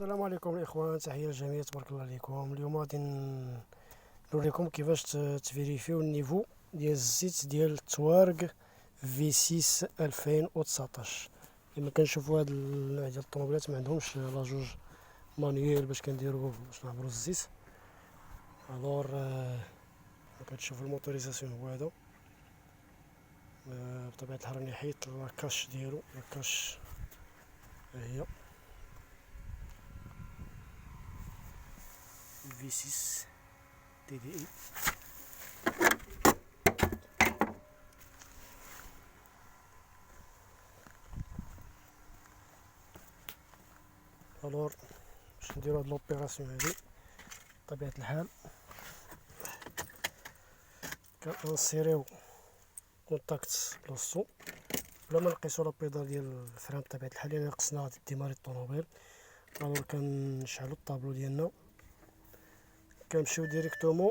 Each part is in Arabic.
السلام عليكم الاخوان، تحيه للجميع، تبارك الله عليكم. اليوم غادي نوريكم كيفاش تفيريفيو النيفو ديال الزيت ديال التوارق في 6 2019. كما كنشوفوا هاد النوع ديال الطوموبيلات ما عندهمش لاجوج مانيويل باش باش نعبروا الزيت. الور كتشوفوا الموتوريزاسيون هو هذا. بطبيعه الحال راني حيت لاكاش ديالو، لاكاش هي في 6 تي دي اي. الور باش نديرو هاد لوبيراسيون هادي بطبيعة الحال كنسيريو كونتاكت لوسو بلا ما نقيسو لا بيدال ديال الفران بطبيعة الحال، لأن خصنا غادي ديماري الطوموبيل. الور كنشعلو الطابلو ديالنا، كنمشيو ديريكتومون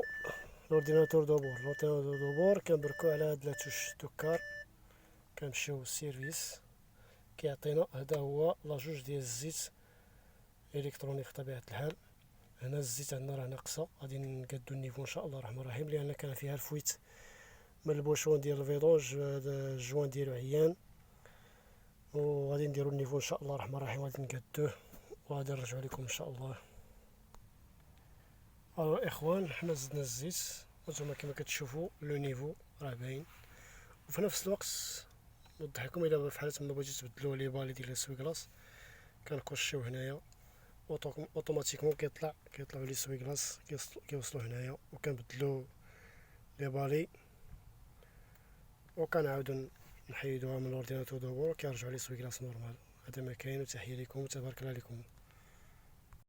لورديناتور دو بور. لورديناتور دو بور كنبركو على هاد لاتوش دوكار، كنمشيو سيرفيس، كيعطينا هذا هو لاجوج ديال الزيت الكترونيك بطبيعة الحال. هنا الزيت عندنا راه ناقصه، غادي نقادو النيفو ان شاء الله الرحمن الرحيم، لان كان فيها الفويت من البوشون ديال الفيدونج، الجوان ديالو عيان، وغادي نديرو النيفو ان شاء الله الرحمن الرحيم، غادي نقادوه وغادي نرجعو لكم ان شاء الله. الو الاخوان، حنا زدنا الزيت وانتم كما كتشوفوا لو نيفو راه باين. وفي نفس الوقت نوضح لكم الا في حاله ما بغيتو تبدلوا لي بالي ديال السويكلاص، كنكوشيو هنايا اوتوماتيكمون كيطلعوا لي سويكلاص كيوصلوا هنايا، وكنبدلو لي بالي وكنعاودو نحيدوها من الاورديناتور دوبور، كيرجعوا لي سويكلاص نورمال. هذا ما كاين، وتحيه لكم وتبارك الله عليكم.